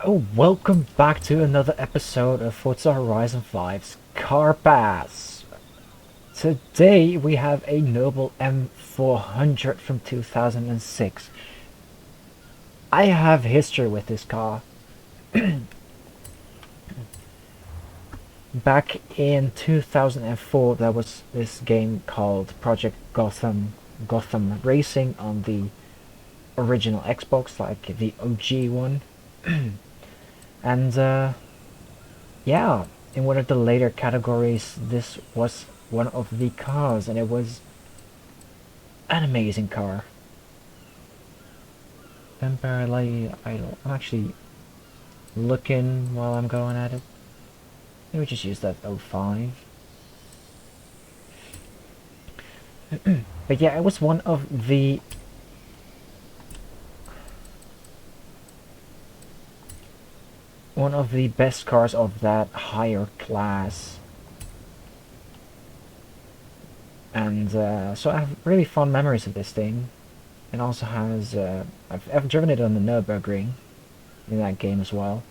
Oh, welcome back to another episode of Forza Horizon 5's Car Pass. Today we have a noble M400 from 2006. I have history with this car. Back in 2004 there was this game called Project Gotham Racing on the original Xbox, like the OG one. And yeah, in one of the later categories, this was one of the cars, and it was an amazing car. Temporarily idle. I'm actually looking while I'm going at it. Let me just use that 05. But yeah, it was one of the best cars of that higher class. And so I have really fond memories of this thing. It also has, I've driven it on the Nürburgring in that game as well.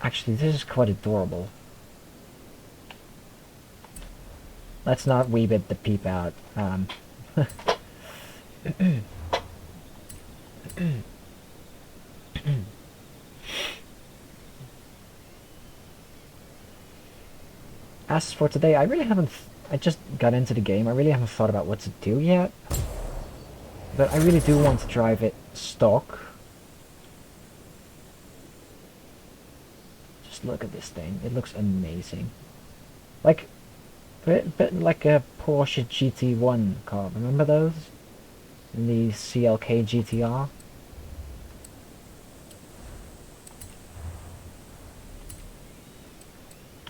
Actually, this is quite adorable. Let's not weebit the peep out. As for today, I just got into the game. I really haven't thought about what to do yet. But I really do want to drive it stock. Just look at this thing. It looks amazing. Like, bit like a Porsche GT1 car. Remember those? In the CLK GTR?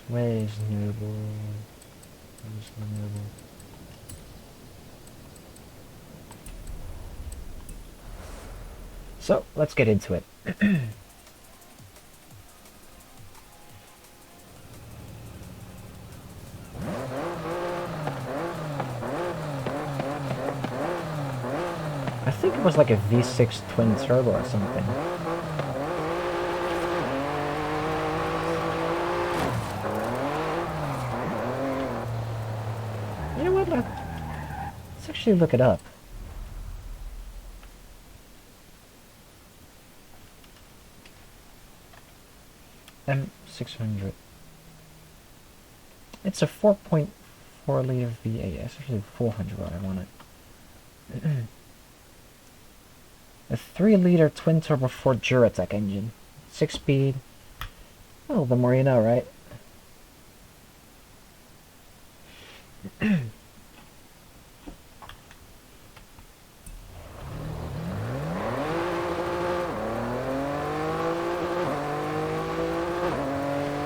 Where's Noble? Where's Noble? So, let's get into it. I think it was like a V6 twin turbo or something. You know what? Let's actually look it up. M600. It's a 4.4 liter V8. It's actually 400 what I want it. A 3 liter twin turbo Ford Duratec engine. 6 speed. Well, the more you know, right?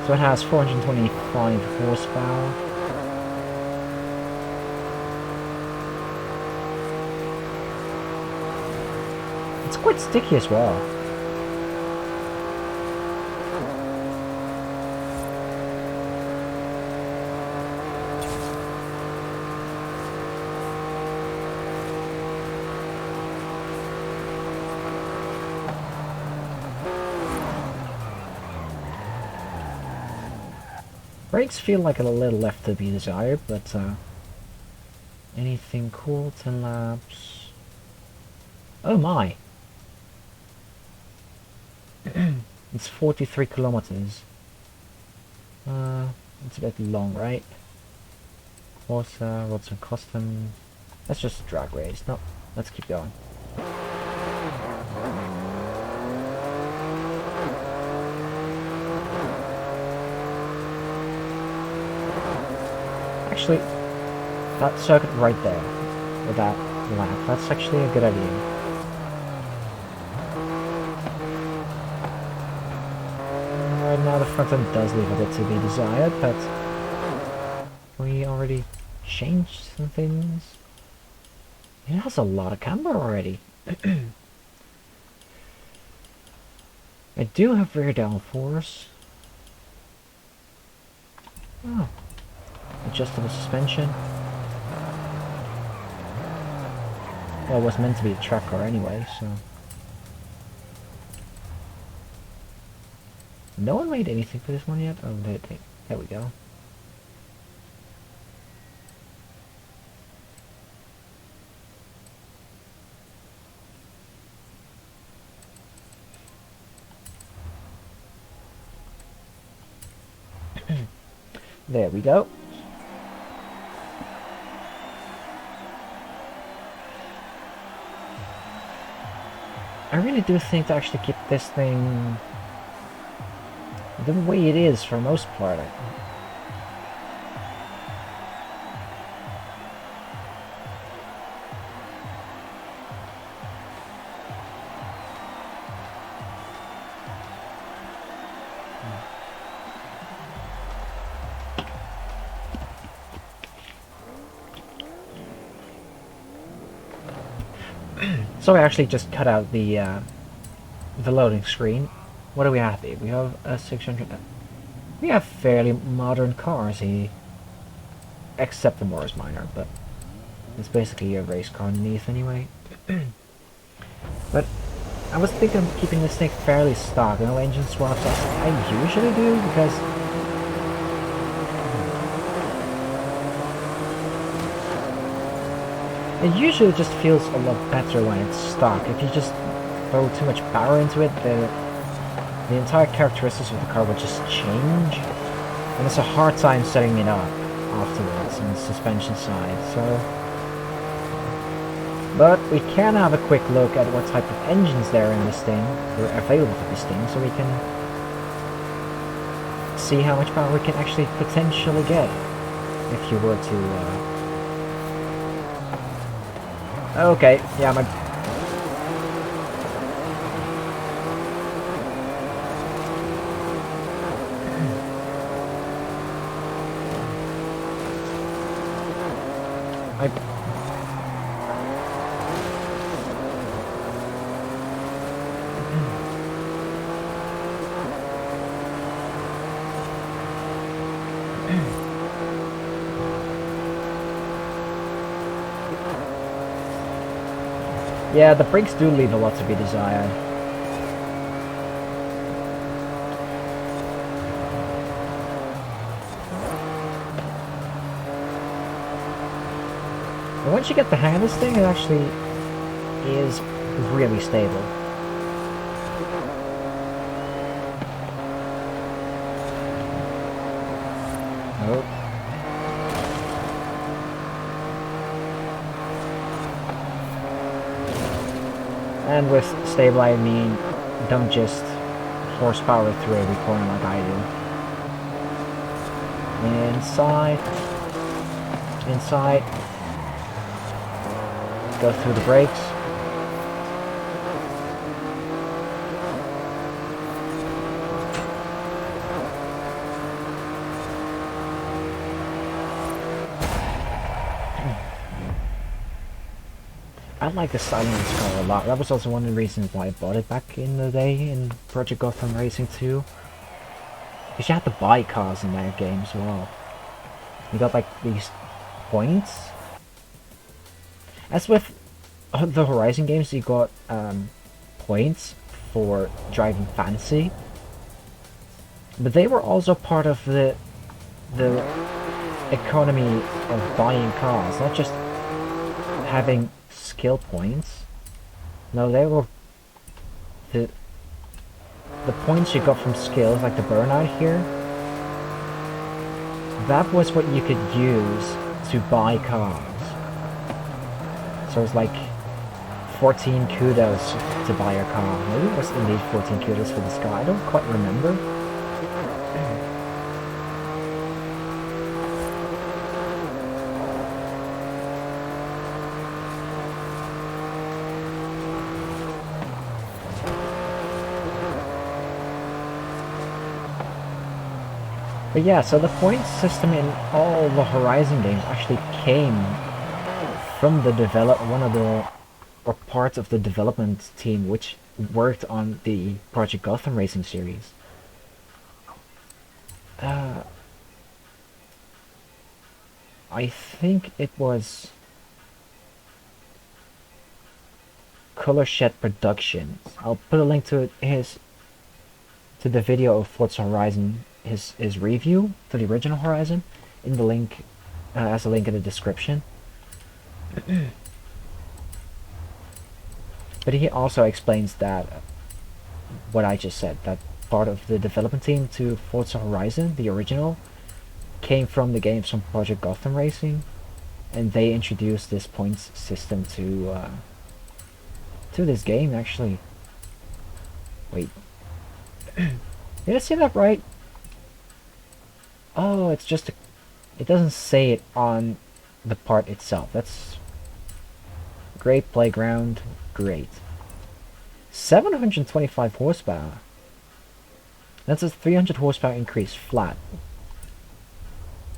So it has 425 horsepower. It's quite sticky as well. Brakes feel like a little left to be desired, but anything cool? 10 laps. Oh my! It's 43 kilometers. It's a bit long, right? Forza, roads and custom. Let's just drag race. No, let's keep going. Actually, that circuit right there, with that lap, that's actually a good idea. Right now the front end does leave a bit to be desired, but we already changed some things. It has a lot of camber already. I do have rear downforce. Oh. Adjustable suspension. Well, it was meant to be a track car anyway, so... No one made anything for this one yet? Oh, there we go. There we go. I really do think to actually keep this thing the way it is for most part. So I actually just cut out the loading screen. What do we have here? We have a 600. We have fairly modern cars here, except the Morris Minor, but it's basically a race car underneath anyway. But I was thinking of keeping this thing fairly stock, no engine swaps as I usually do, because it usually just feels a lot better when it's stock. If you just throw too much power into it, the entire characteristics of the car would just change. And it's a hard time setting it up afterwards on the suspension side, so... But we can have a quick look at what type of engines there are in this thing, or available for this thing, so we can see how much power we can actually potentially get if you were to... Okay, yeah, my... Yeah, the brakes do leave a lot to be desired. And once you get the hang of this thing, it actually is really stable. Oh. And with stable I mean, don't just horsepower through every corner like I do. Inside. Inside. Go through the brakes. I like the silence car a lot. That was also one of the reasons why I bought it back in the day in Project Gotham Racing 2. Because you had to buy cars in that game as well. You got like these points. As with the Horizon games, you got points for driving fancy. But they were also part of the economy of buying cars, not just having skill points. No, they were the points you got from skills, like the burnout here. That was what you could use to buy cars. So it's like 14 kudos to buy a car. Maybe it was indeed 14 kudos for this car. I don't quite remember. But yeah, so the point system in all the Horizon games actually came from the parts of the development team which worked on the Project Gotham Racing series. I think it was Color Shed Productions. I'll put a link to his to the video of Forza Horizon, his review to the original Horizon, in the link, as a link in the description. But he also explains that what I just said, that part of the development team to Forza Horizon, the original, came from the games from Project Gotham Racing, and they introduced this points system to this game. Actually, wait, did I say that right? Oh, it's just it doesn't say it on the part itself. That's great. Playground, great. 725 horsepower. That's a 300 horsepower increase flat,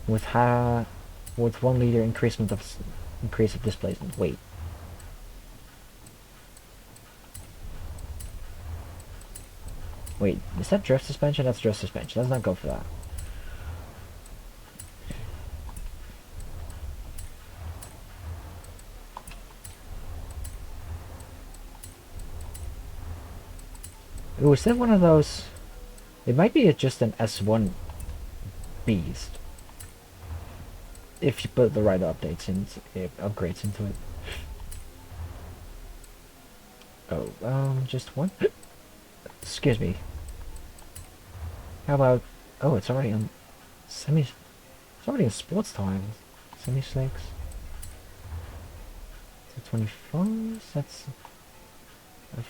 with 1 liter increase of displacement. Wait. Wait, is that drift suspension? That's drift suspension. Let's not go for that. Ooh, is that one of those? It might be just an S1 beast. If you put the right updates into it, upgrades into it. Oh, just one? Excuse me. How about, oh, it's already on it's already in sports tires. Semi-slicks. 24, that's a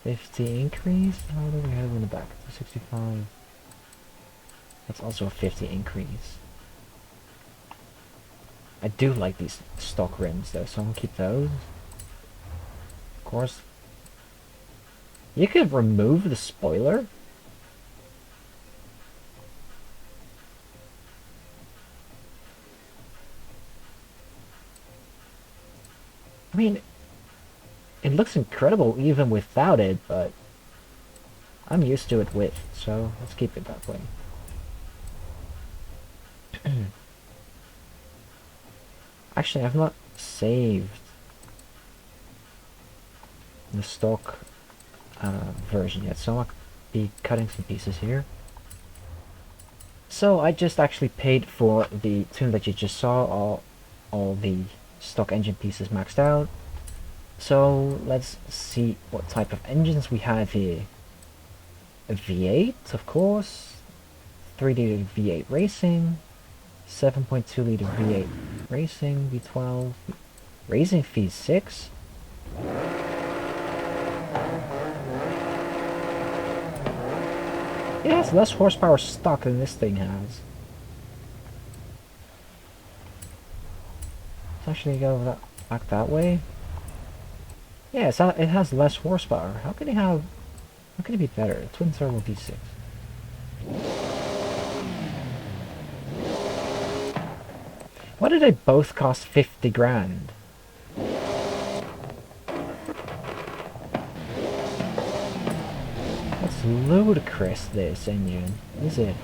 50 increase. How do we have in the back? 65. That's also a 50 increase. I do like these stock rims though, so I'm gonna keep those. Of course. You could remove the spoiler. I mean, it looks incredible even without it, but I'm used to it with, so let's keep it that way. Actually, I've not saved the stock version yet, so I'll be cutting some pieces here. So I just actually paid for the tune that you just saw, all the stock engine pieces maxed out. So let's see what type of engines we have here. A V8, of course, 3 liter V8 racing, 7.2 liter V8 racing, V12, racing V6. It has less horsepower stock than this thing has. Let's actually go back that way. Yeah, it has less horsepower. How can it be better? Twin turbo V6. Why did they both cost 50 grand? That's ludicrous, this engine. Is it?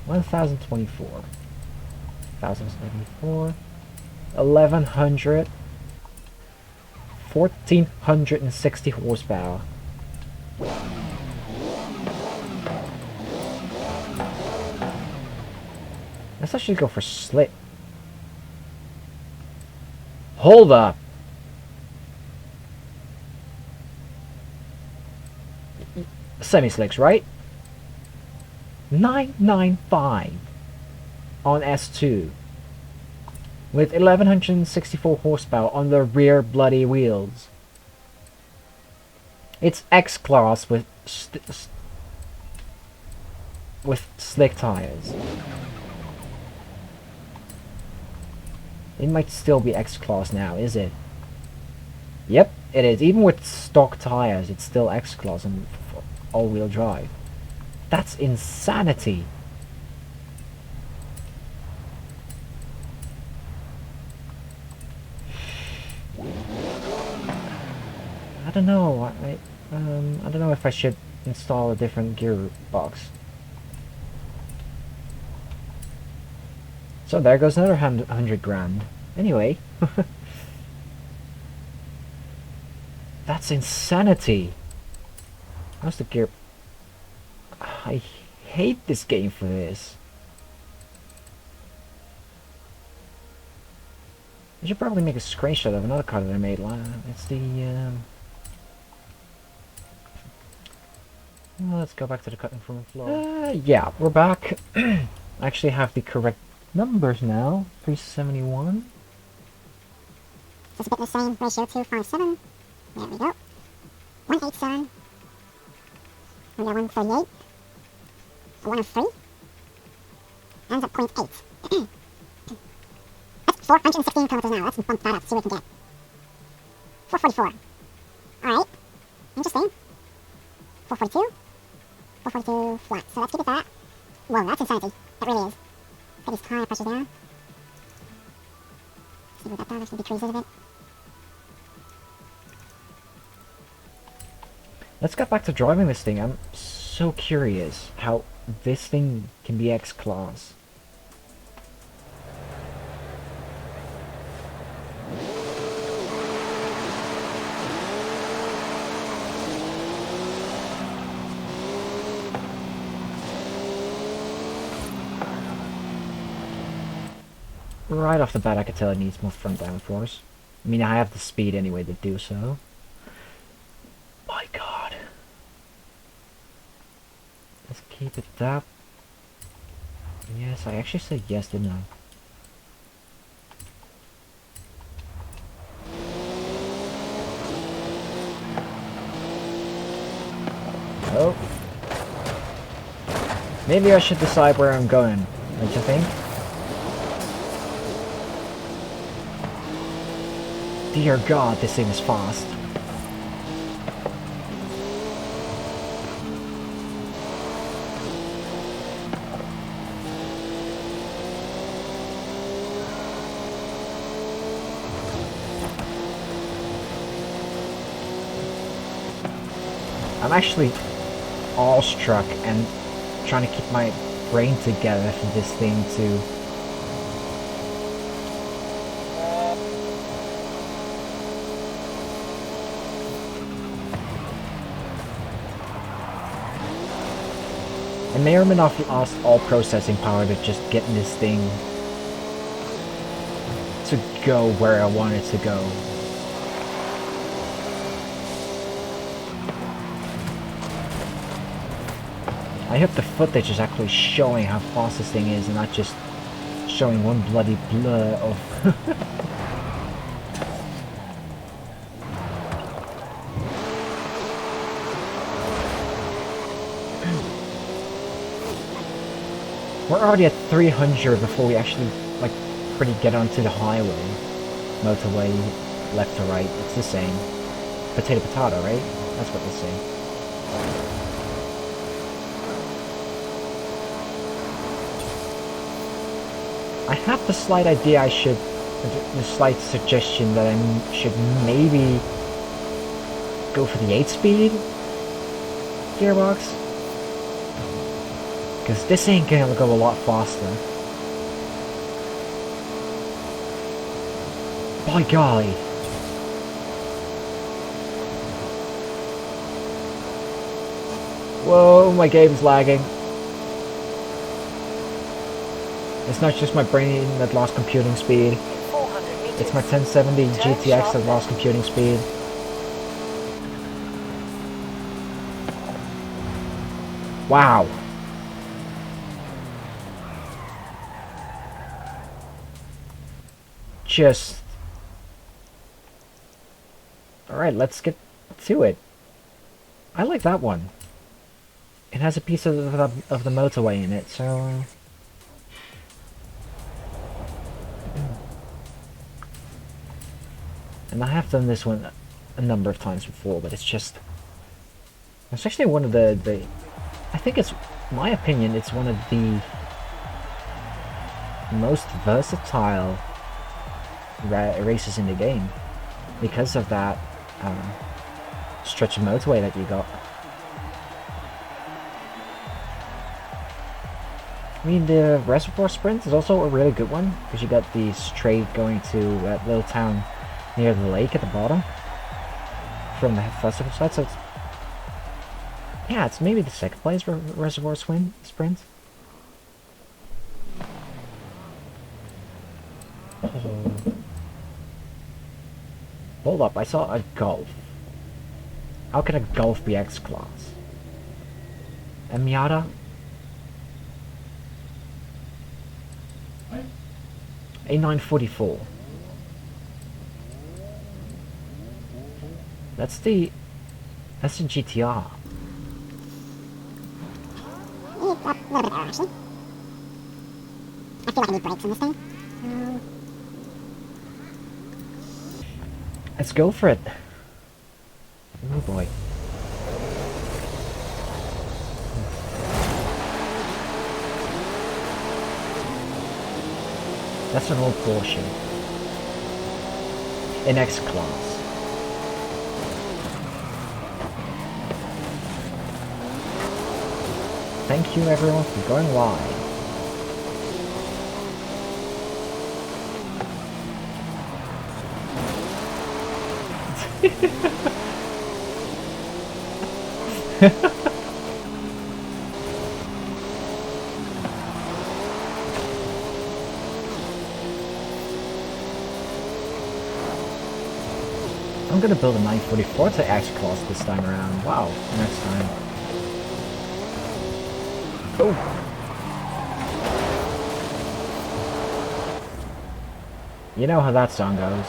1024. 1074. 1100. 1460 horsepower. Let's actually go for slick. Hold up. Semi-slicks, right? 995 on S2 with 1164 horsepower on the rear bloody wheels. It's X-Class with slick tires. It might still be X-Class now, is it? Yep, it is. Even with stock tires, it's still X-Class and all-wheel drive. That's insanity. I don't know. I don't know if I should install a different gearbox. So there goes another 100 grand. Anyway, that's insanity. How's the gear? I hate this game for this. I should probably make a screenshot of another car that I made. It's the well, let's go back to the cutting room floor. Yeah, we're back. I actually have the correct numbers now. 371. It's a bit the same ratio, 257. There we go. 187. We got 138. 103. Ends at 0.8. That's 416 kilometers an hour. Let's bump that up, see what we can get. 444. Alright. Interesting. 442. 442 flat. So let's keep it that. Whoa, that's insanity. That really is. Get these tire pressures down. See what that does. Actually decreases a bit. Let's get back to driving this thing. I'm so curious how this thing can be X-Class. Right off the bat I could tell it needs more front downforce. I mean, I have the speed anyway to do so. My god. Let's keep it that. Yes, I actually said yes, didn't I? Oh. Maybe I should decide where I'm going, don't you think? Dear God, this thing is fast. I'm actually awestruck and trying to keep my brain together for this thing to... I may or may not have lost all processing power to just getting this thing to go where I want it to go. I hope the footage is actually showing how fast this thing is and not just showing one bloody blur of... We're already at 300 before we actually, like, pretty get onto the highway. Motorway, left to right, it's the same. Potato potato, right? That's what they say. I have the slight idea I should, the slight suggestion that I should maybe go for the 8-speed gearbox. Because this ain't gonna go a lot faster. By golly. Whoa, my game's lagging. It's not just my brain that lost computing speed. It's my 1070 GTX that lost computing speed. Wow. Just... Alright, let's get to it. I like that one. It has a piece of the motorway in it, so... And I have done this one a number of times before, but it's just... It's actually one of the... I think it's... my opinion, it's one of the most versatile races in the game. Because of that stretch of motorway that you got. I mean, the Reservoir Sprint is also a really good one, because you got the straight going to that little town near the lake at the bottom from the festival side, so it's... Yeah, it's maybe the second place Reservoir Sprint. Oh. Hold up, I saw a Golf. How can a Golf be X-Class? A Miata? A 944. That's the GTR. It's a little bit better, actually. I feel like I need brakes in this thing. Let's go for it. Oh boy. That's an old Porsche. In X-Class. Thank you everyone for going wide. I'm gonna build a 944 to X-Class this time around. Wow, next time. Oh! You know how that song goes.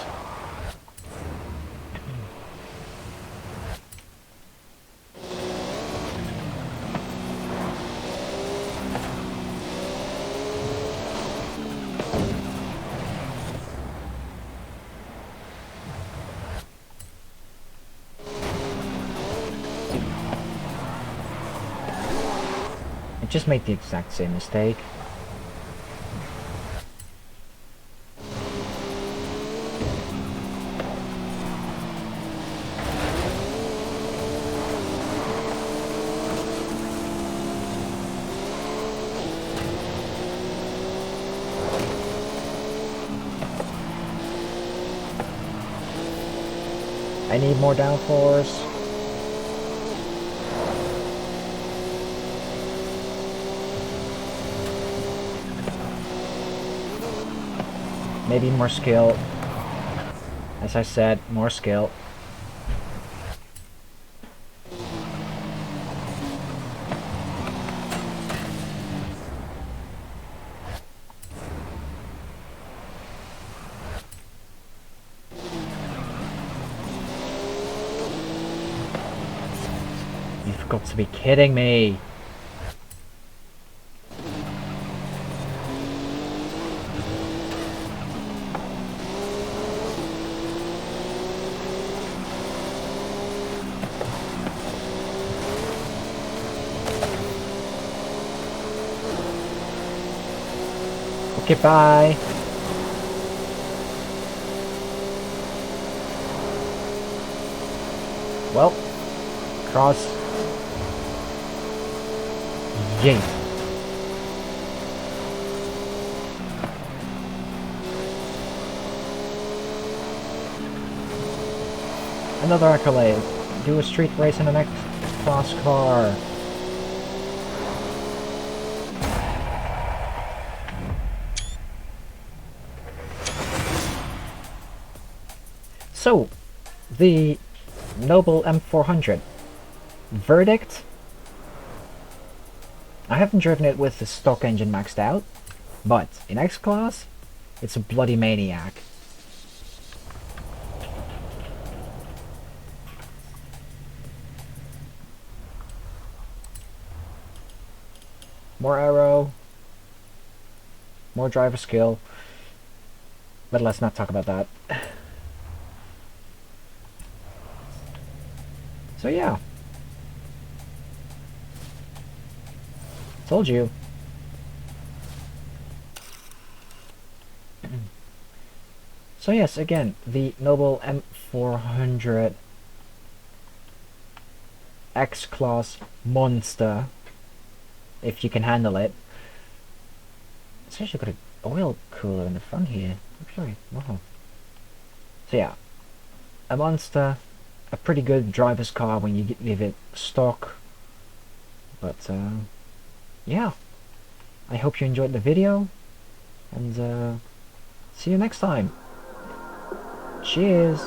I just made the exact same mistake. I need more downforce. Maybe more skill. As I said, more skill. You've got to be kidding me. Okay, bye. Well, cross. Yay. Another accolade. Do a street race in the next class car. So, the Noble M400. Verdict? I haven't driven it with the stock engine maxed out, but in X-Class, it's a bloody maniac. More aero, more driver skill, but let's not talk about that. So yeah. Told you. So yes, again, the Noble M400 X-Class monster, if you can handle it. It's actually got an oil cooler in the front here. Actually, wow. So yeah, a monster, a pretty good driver's car when you leave it stock. But yeah, I hope you enjoyed the video, and see you next time. Cheers!